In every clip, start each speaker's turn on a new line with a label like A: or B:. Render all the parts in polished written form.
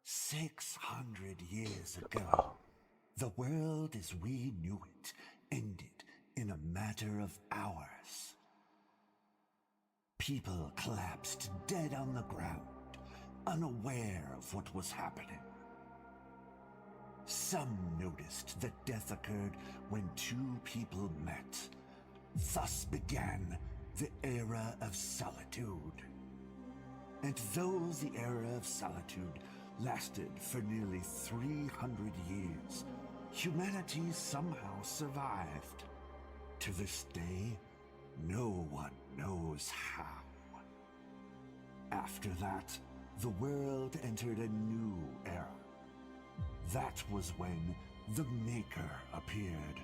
A: 600 years ago, the world as we knew it ended in a matter of hours. People collapsed dead on the ground, unaware of what was happening. Some noticed that death occurred when two people met. Thus began the Era of Solitude. And though the Era of Solitude lasted for nearly 300 years, humanity somehow survived. To this day, no one knows how. After that, the world entered a new era. That was when the Maker appeared.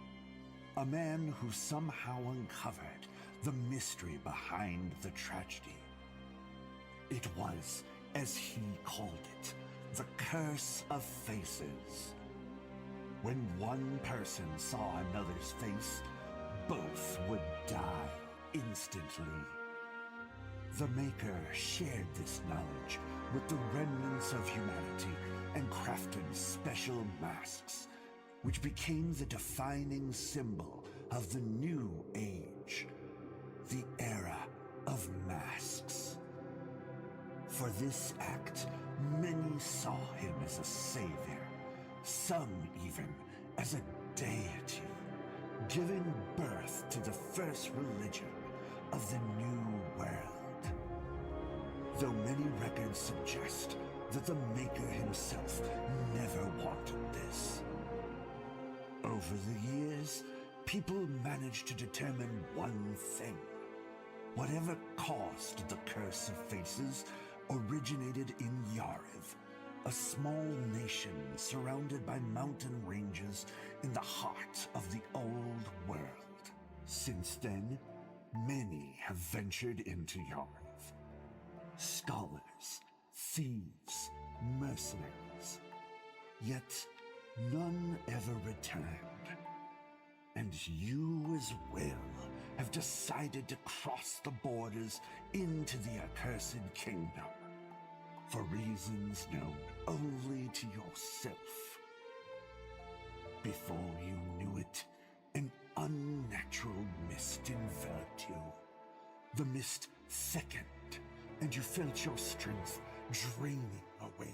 A: A man who somehow uncovered the mystery behind the tragedy. It was, as he called it, the Curse of Faces. When one person saw another's face, both would die instantly. The Maker shared this knowledge with the remnants of humanity and crafted special masks, which became the defining symbol of the new age, the Era of Masks. For this act, many saw him as a savior, some even as a deity, giving birth to the first religion of the New World. Though many records suggest that the Maker himself never wanted this. Over the years, people managed to determine one thing. Whatever caused the Curse of Faces originated in Yariv, a small nation surrounded by mountain ranges in the heart of the old world. Since then, many have ventured into Yariv. Scholars, thieves, mercenaries. Yet none ever returned. And you as well have decided to cross the borders into the accursed kingdom, for reasons known only to yourself. Before you knew it, an unnatural mist enveloped you. The mist thickened, and you felt your strength draining away,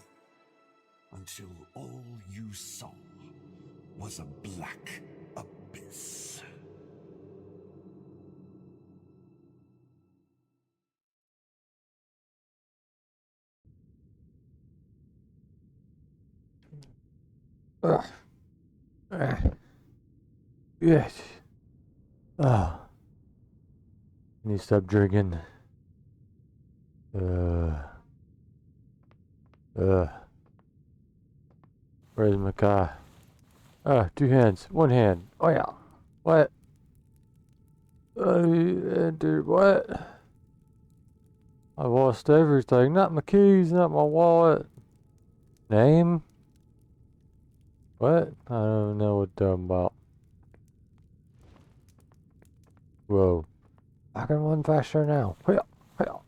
A: until all you saw was a black abyss.
B: Ugh. Yes. Ah. I need to stop drinking. Where's my car? Ah, two hands. One hand. Oh yeah. What? Entered what? I lost everything. Not my keys, not my wallet. Name? What? I don't know what I'm talking about. Whoa. I can run faster now. Hiya, hiya.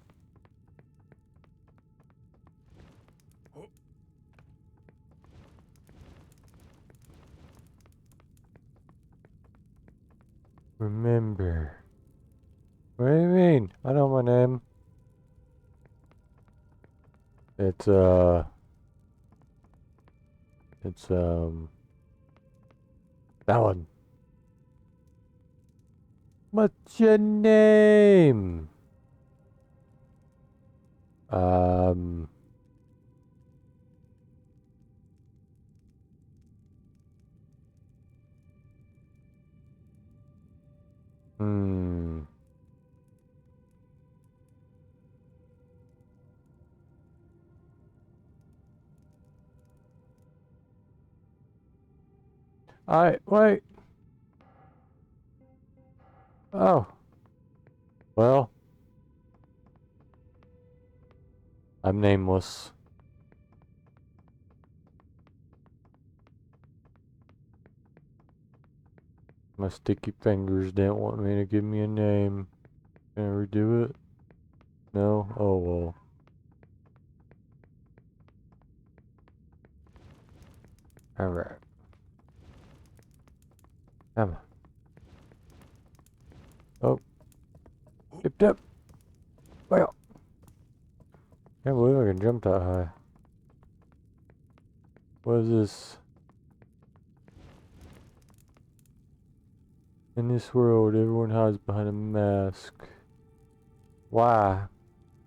B: Remember. What do you mean? I know my name. It's that one. What's your name? Hmm. Alright, wait. Oh. Well. I'm nameless. My sticky fingers didn't want me to give me a name. Can I redo it? No? Oh well. Alright. Come on. Oh. Tipped up. Well. Can't believe I can jump that high. What is this? In this world, everyone hides behind a mask. Why?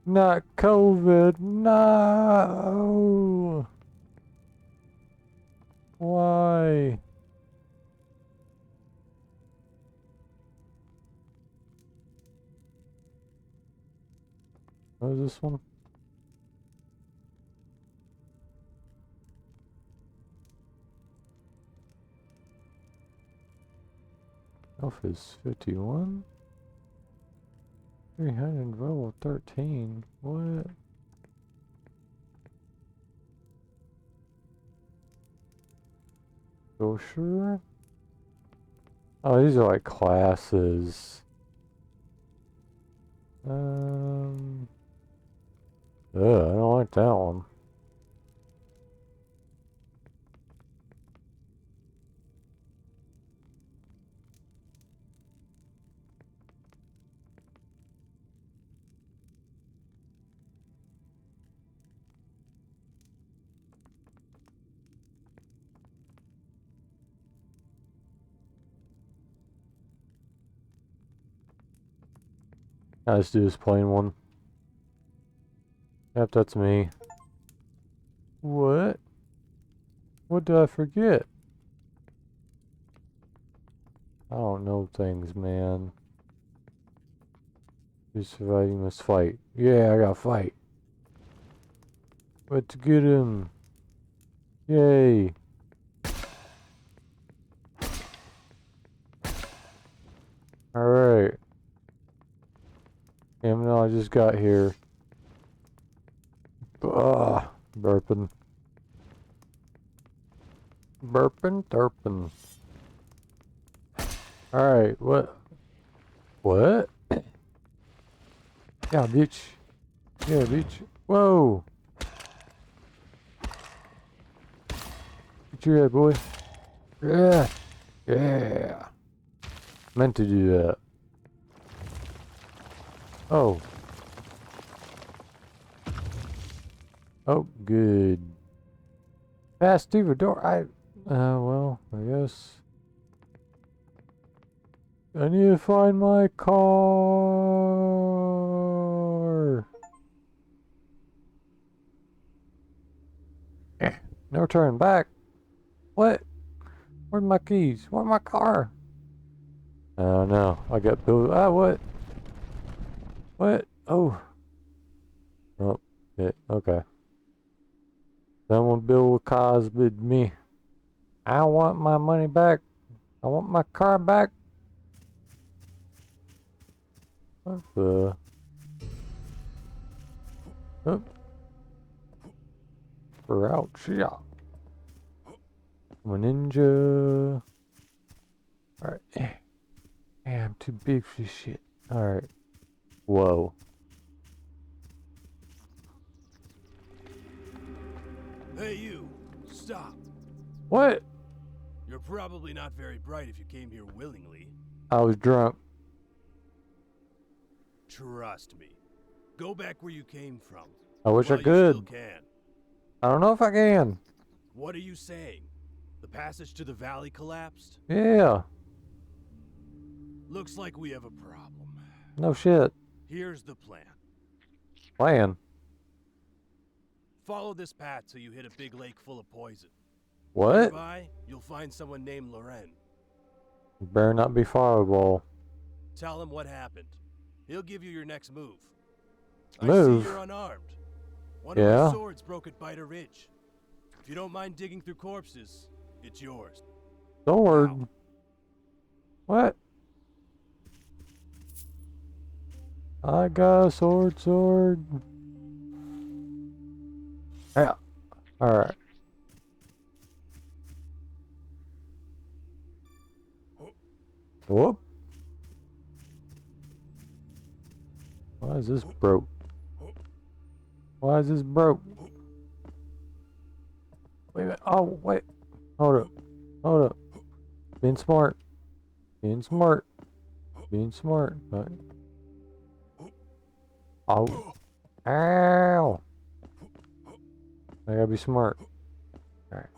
B: Not COVID. No. Why? What is this one? Health is 51. 300 level 13. What? So sure. Oh, these are like classes. I don't like that one. Let's do this plain one. Yep, that's me. What? What did I forget? I don't know things, man. You survive, you must fight. Yeah, I gotta fight. Let's get him. Yay. Alright. Damn, no, I just got here. Burping. Burping, derping. Alright, what? What? Yeah, bitch. Yeah, bitch. Whoa! Get your head, boy. Yeah! Yeah! Meant to do that. Oh. Oh, good. Pass through the door. Well, I guess. I need to find my car. No turning back. What? Where's my keys? Where's my car? Oh no, I got built. What? What? Oh. Oh, yeah, okay. Someone build cars with me. I want my money back. I want my car back. What the? Oh. We're out. Shot. I'm a ninja. Alright. Yeah, I'm too big for this shit. Alright. Whoa.
C: Hey you, stop.
B: What?
C: You're probably not very bright if you came here willingly.
B: I was drunk.
C: Trust me. Go back where you came from.
B: I wish I
C: You
B: could.
C: still can.
B: I don't know if I can.
C: What are you saying? The passage to the valley collapsed?
B: Yeah.
C: Looks like we have a problem.
B: No shit.
C: Here's the plan.
B: Plan.
C: Follow this path till you hit a big lake full of poison.
B: What?
C: Nearby, you'll find someone named Loren.
B: Better not be fireball.
C: Tell him what happened. He'll give you your next move.
B: Move?
C: I see you're unarmed. One
B: Yeah.
C: of my swords broke at Biter Ridge. If you don't mind digging through corpses, it's yours.
B: Sword.
C: Now.
B: What? I got a sword. Yeah. Alright. Whoop. Why is this broke? Why is this broke? Wait a minute. Oh, wait. Hold up. Hold up. Being smart. Being smart. Being smart. Right. Oh. Ow. I gotta be smart. Alright.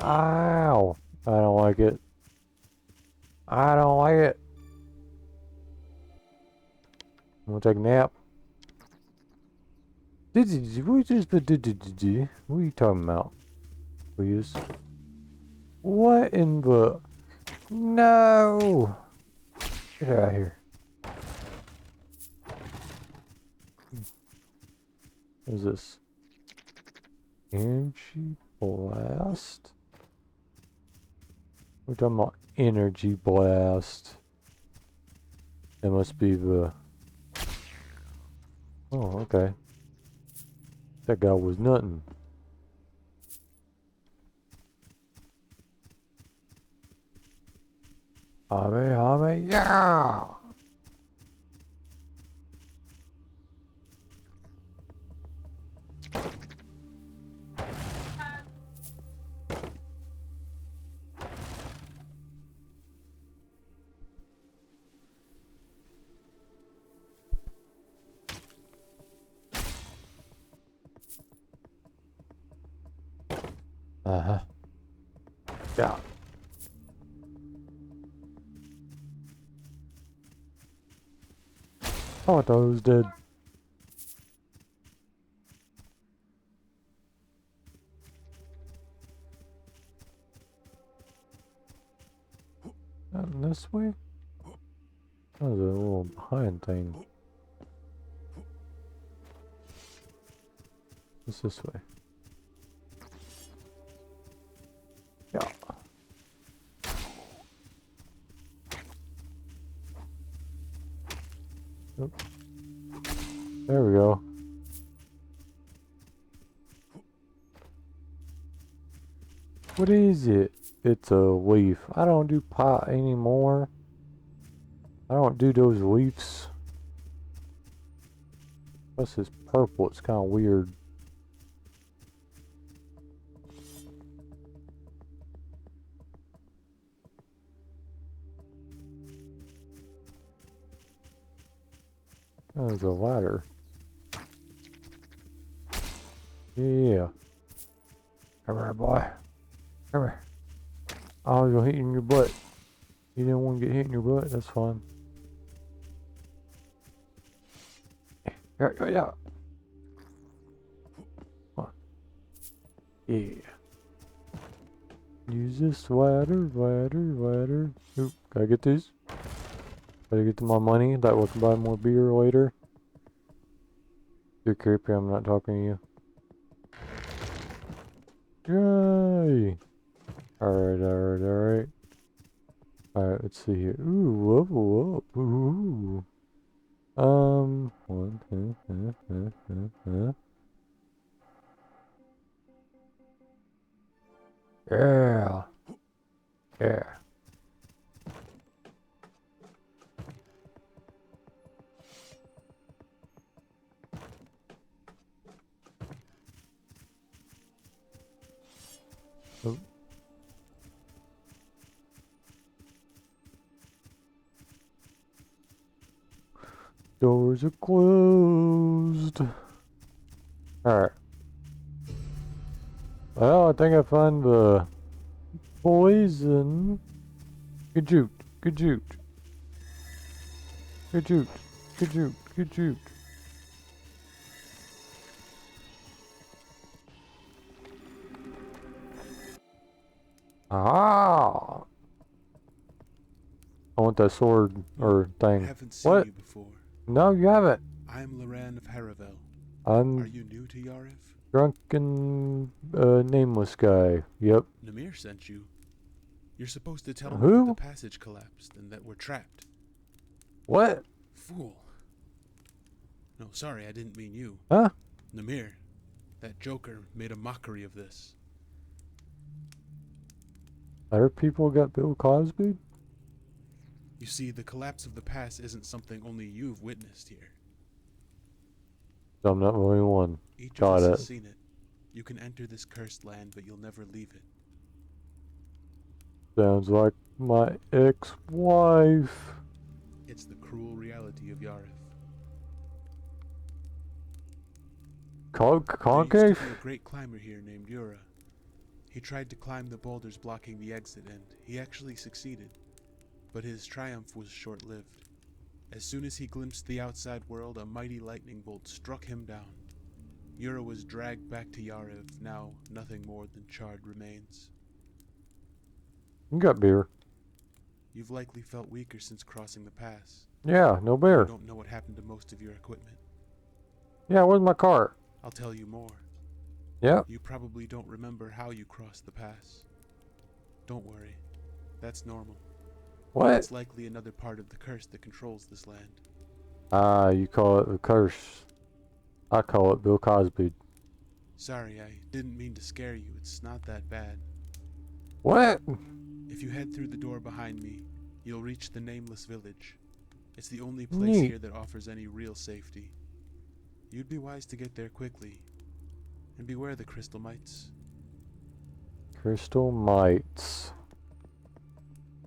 B: Ow. I don't like it. I don't like it. I'm gonna take a nap. What are you talking about? Please. What in the... No! Get out of here. What is this? Energy blast? We're talking about energy blast. That must be the... Oh, okay. That guy was nothing. Hame, yeah! Uh-huh. Yeah. Oh, I thought it was dead. Not this way? That was a little behind thing. What's this way? Yeah. Oop. There we go. What is it? It's a leaf. I don't do pot anymore. I don't do those leaves. Plus it's purple. It's kind of weird. There's a ladder. Yeah. Come here, boy. Come here. I was gonna hit you in your butt. You didn't want to get hit in your butt? That's fine. Yeah. Come on. Yeah. Use this ladder. Oop, gotta get these. Gotta get to my money. That will buy more beer later. You're creepy, I'm not talking to you. Yay! Alright. Alright, let's see here. Ooh, level up. Ooh. One, two. Yeah. Yeah. Oh. Doors are closed. Alright. Well, I think I found the poison. Good joot. Ah! I want that sword or thing.
D: I haven't seen
B: What?
D: you before.
B: No, you haven't.
D: I'm Loran of Haravel.
B: I'm
D: Are you new to Yariv?
B: drunken, nameless guy. Yep.
D: Namir sent you. You're supposed to tell me
B: Who?
D: that the passage collapsed and that we're trapped.
B: What?
D: Fool. No, sorry, I didn't mean you.
B: Huh?
D: Namir. That joker made a mockery of this.
B: Other people got Bill Cosby?
D: You see, the collapse of the pass isn't something only you've witnessed here.
B: I'm not the only one.
D: Each
B: Got
D: of us
B: it.
D: has seen it. You can enter this cursed land, but you'll never leave it.
B: Sounds like my ex-wife.
D: It's the cruel reality of Yariv. There used to
B: Concave?
D: be a great climber here named Yura. He tried to climb the boulders blocking the exit, and he actually succeeded. But his triumph was short-lived. As soon as he glimpsed the outside world, a mighty lightning bolt struck him down. Yura was dragged back to Yariv, now nothing more than charred remains.
B: You got beer.
D: You've likely felt weaker since crossing the pass.
B: Yeah, no
D: You
B: beer.
D: don't know what happened to most of your equipment.
B: Yeah, where's my car?
D: I'll tell you more.
B: Yep.
D: You probably don't remember how you crossed the pass. Don't worry. That's normal.
B: What?
D: It's likely another part of the curse that controls this land.
B: Ah, you call it the curse. I call it Bill Cosby.
D: Sorry, I didn't mean to scare you. It's not that bad.
B: What?
D: If you head through the door behind me, you'll reach the Nameless Village. It's the only place
B: Neat.
D: here that offers any real safety. You'd be wise to get there quickly. And beware the crystal mites.
B: Crystal mites.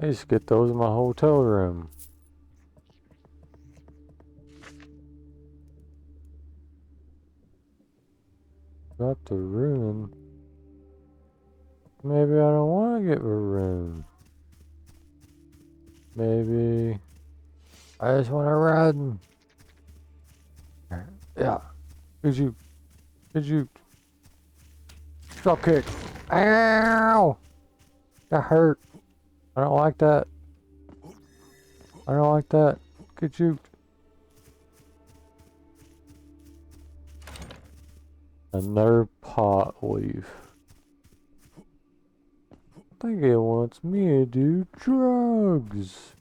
B: I used to get those in my hotel room. Got the rune. Maybe I don't want to get the rune. Maybe I just want to run. Yeah. Could you stop kick? Ow! That hurt. I don't like that. I don't like that. Could you? Another pot leaf. I think it wants me to do drugs.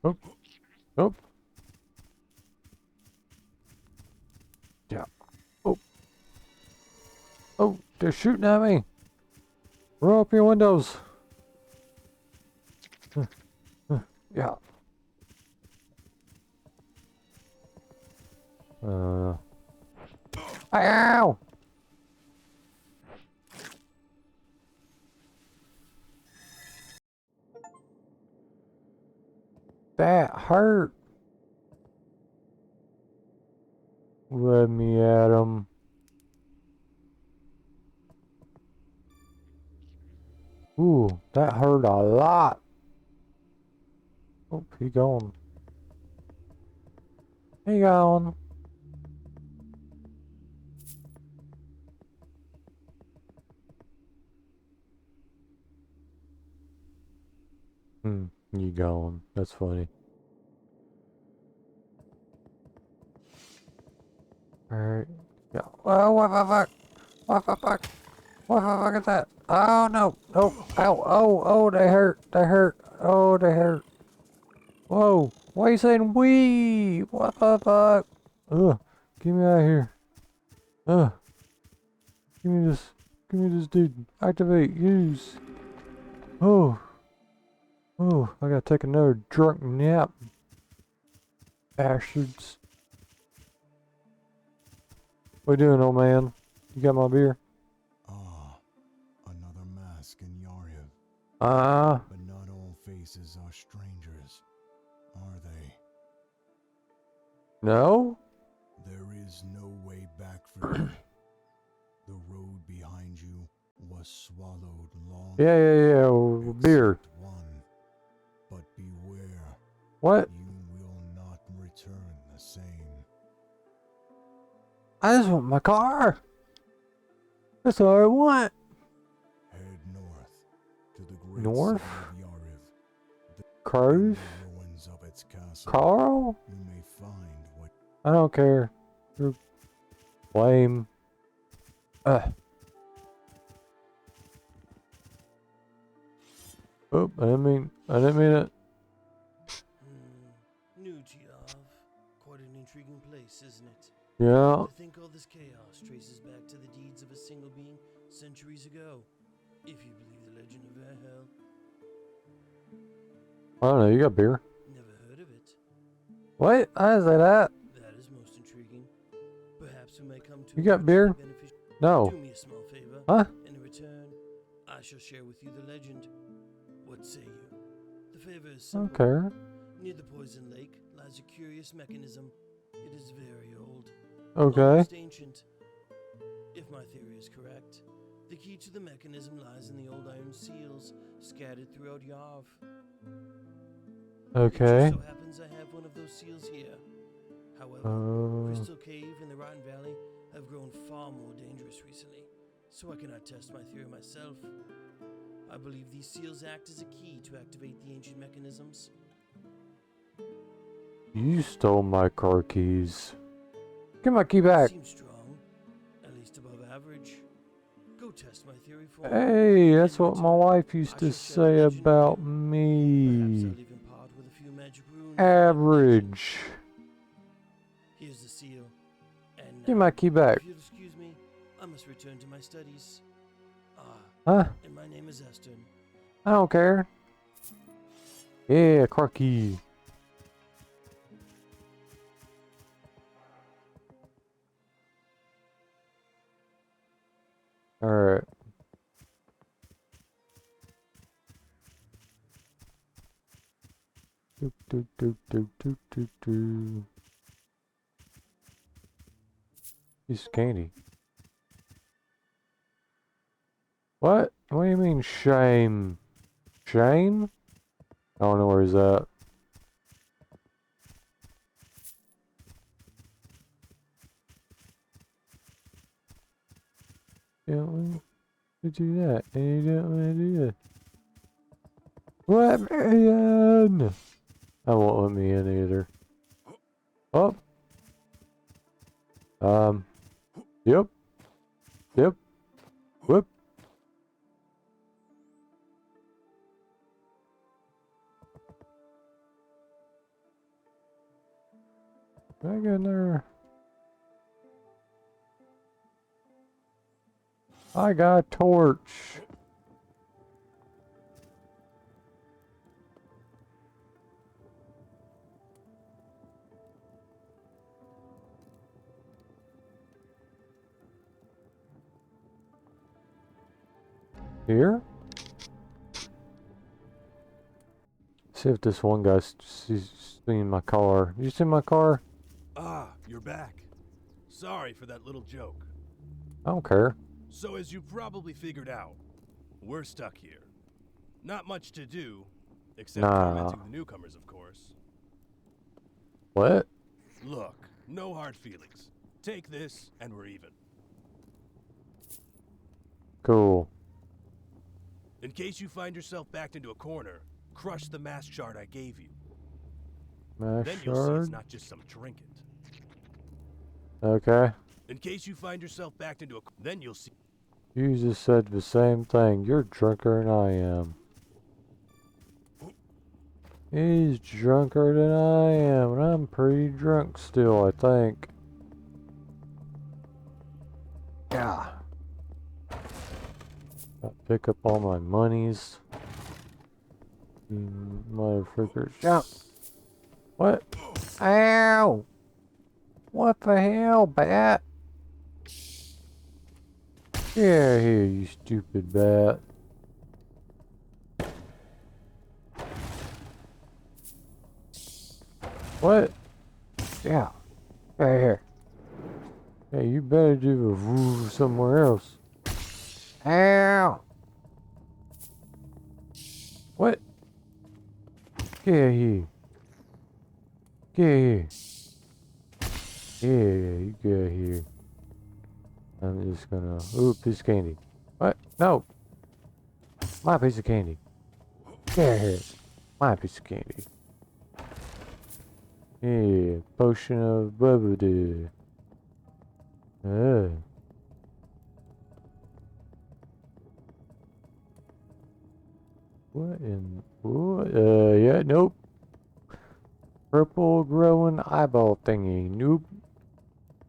B: Oh, oh. Yeah. Oh. Oh, they're shooting at me. Roll up your windows. Yeah. Ow! That hurt. Let me at him. Ooh, that hurt a lot. Oh, he gone. He gone. You gone. That's funny. Alright. Yeah. Oh, what the fuck? What the fuck? What the fuck is that? Oh no. Oh, ow. Oh, they hurt. They hurt. Oh, they hurt. Whoa. Why are you saying wee? What the fuck? Ugh. Get me out of here. Ugh. Give me this. Give me this dude. Activate. Use. Oh. Oh, I gotta take another drunk nap. Bastards. What you doing, old man? You got my beer?
E: Ah, another mask in Yariv. But not all faces are strangers, are they?
B: No?
E: There is no way back for you. The road behind you was swallowed long
B: Yeah, beer.
E: except one. But beware,
B: What?
E: you will not return the same.
B: I just want my car. That's all I want.
E: Head north to the great
B: North?
E: city of Yariv.
B: Crows?
E: In the ruins of its castle,
B: Carl?
E: you may find what
B: I don't care. You're lame. Oh, I didn't mean it.
C: New Yariv. Quite an intriguing place, isn't it?
B: Yeah.
C: To think all this chaos traces back to the deeds of a single being centuries ago, if you believe the legend of Verho.
B: I don't know, you got beer.
C: Never heard of it.
B: What? How is that at?
C: That is most intriguing. Perhaps we may come to
B: You
C: a
B: got beer?
C: mutually beneficial.
B: No.
C: Do me a small favor.
B: Huh?
C: In return, I shall share with you the legend. What say you? The favor is
B: I don't
C: simple.
B: care.
C: Near the poison lake lies a curious mechanism. It is very old.
B: Okay.
C: Almost ancient. If my theory is correct, the key to the mechanism lies in the old iron seals scattered throughout Yariv. It
B: Okay.
C: just so happens I have one of those seals here. However, Crystal Cave and the Rotten Valley have grown far more dangerous recently, so I cannot test my theory myself. I believe these seals act as a key to activate the ancient mechanisms.
B: You stole my car keys. Give my key back.
C: Seems strong, at least above average. Go test my theory for me.
B: Hey, that's
C: In
B: what my
C: return,
B: wife used
C: I
B: to
C: shall share the
B: say
C: legend with
B: about
C: you. Perhaps
B: me.
C: I'll even part with a few magic runes.
B: Average.
C: Here's the seal. And
B: Give
C: now,
B: my key back.
C: if you'll excuse me, I must return to my studies.
B: Huh?
C: And my name is Esther.
B: I don't care. Yeah, car key. Alright. Doop doop doop doop doop doop doop. Piece of candy. What? What do you mean shame? Shame? I don't know where he's at. You don't want to do that, and you don't want to do that. Let me in! I won't let me in either. Oh! Yep. Yep. Whoop. Back in there. I got a torch. Here? See if this one guy's seen my car. You see my car?
C: Ah, you're back. Sorry for that little joke.
B: I don't care.
C: So as you probably figured out, we're stuck here. Not much to do, except tormenting the newcomers, of course.
B: What?
C: Look, no hard feelings. Take this, and we're even.
B: Cool.
C: In case you find yourself backed into a corner, crush the mass shard I gave you.
B: Mass
C: Then you'll see
B: shard?
C: it's not just some trinket.
B: Okay.
C: In case you find yourself backed into a then you'll see.
B: You just said the same thing. You're drunker than I am. He's drunker than I am, and I'm pretty drunk still, I think. Yeah. I'll pick up all my monies. You motherfuckers. Jump! What? Ow! What the hell, bat? Get out of here, you stupid bat. What? Yeah. Right here. Hey, you better do a woo somewhere else. Ow! What? Get out of here. Get out of here. Yeah, you get out of here. I'm just gonna... Ooh, piece of candy. What? No! My piece of candy. Get out of here. My piece of candy. Yeah, potion of bubble. What in... What? Yeah, nope. Purple growing eyeball thingy. Nope.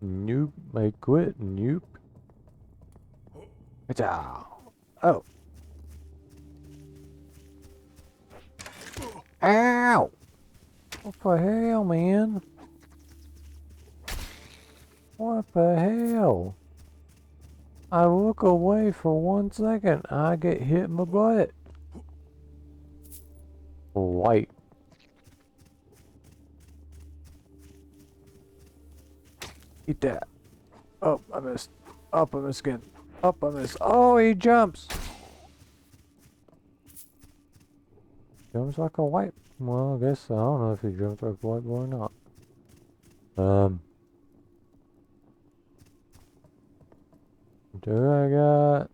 B: Nope. I quit. Nope. Oh. Ow! What the hell, man? What the hell? I look away for 1 second, I get hit in my butt. White. Eat that. Oh, I missed. Up, I missed again. Up, I missed. Oh, he jumps! Jumps like a white. Well, I guess I don't know if he jumps like a white boy or not. Do I got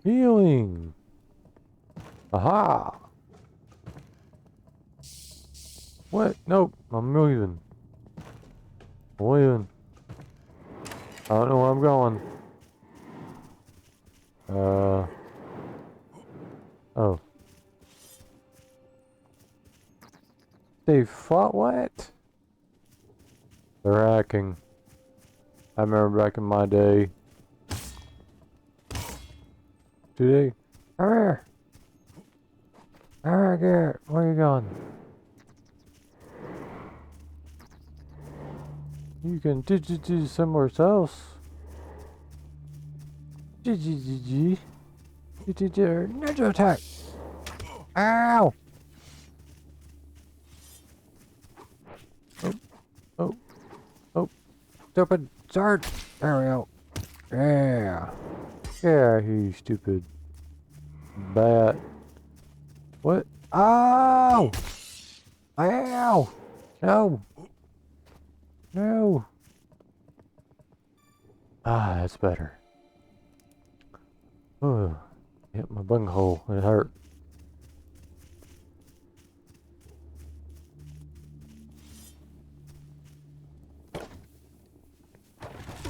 B: healing? Aha! What? Nope. I'm leaving. I'm leaving. I don't know where I'm going. Oh. They fought what? They're hacking. I remember back in my day. Today. Come here. Come here, Garrett. Where you going? You can do somewhere else. Ninja attack. Ow. Oh. Stupid Zard. There we go. Yeah. Yeah, you stupid bat. What? Ow! Ow! No! No! Ah, that's better. Oh, hit my bunghole. It hurt.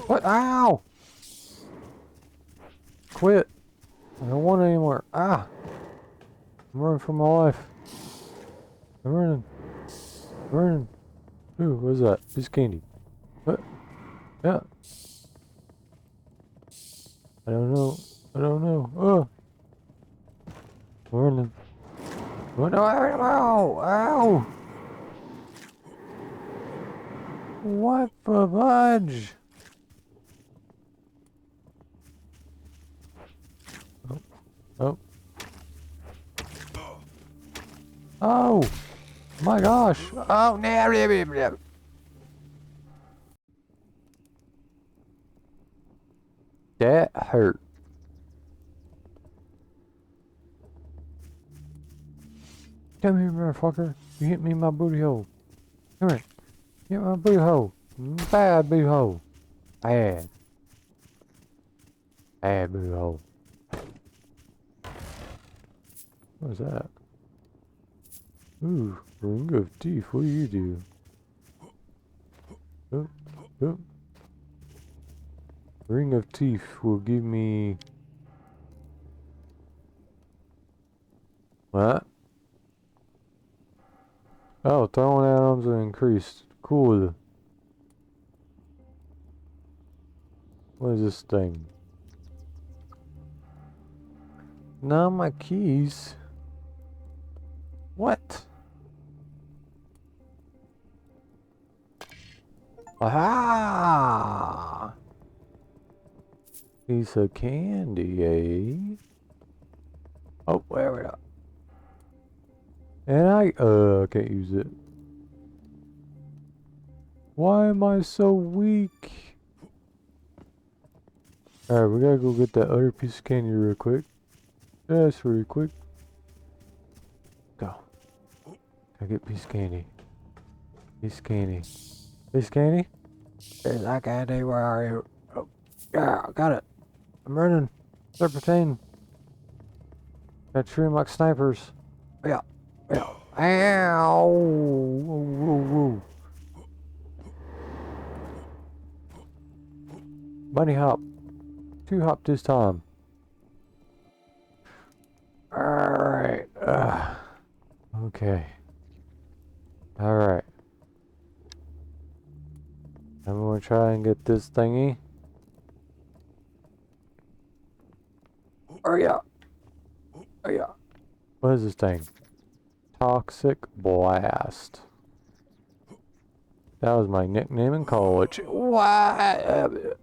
B: What? Ow! Quit. I don't want it anymore. Ah! I'm running for my life. I'm running. Running. Ooh, what's that? Piece of candy. What? Yeah. I don't know. Oh! I'm running. Oh, no, ow! Ow! What the fudge? Oh. Oh! My gosh! Oh, no! That hurt. Come here, motherfucker. You hit me in my booty hole. Come here. Get my booty hole. Bad booty hole. Bad. Bad booty hole. What is that? Ooh, ring of teeth. What do you do? Oh. Ring of teeth will give me... What? Oh, throwing atoms are increased. Cool. What is this thing? Now my keys. What? Aha! Piece of candy, eh? Oh, where we go? And I can't use it. Why am I so weak? Alright, we gotta go get that other piece of candy real quick. That's really quick. Go. Gotta get piece of candy. Piece of candy. Piece of candy? There's that candy, where are you? Oh, yeah, got it. I'm running. Serpentine. Gotta treat them like snipers. Yeah. Ow! Whoa. Bunny hop. 2 hop this time. Alright. Okay. Alright. I'm gonna try and get this thingy. Hurry up. Hurry up. What is this thing? Toxic Blast. That was my nickname in college. What?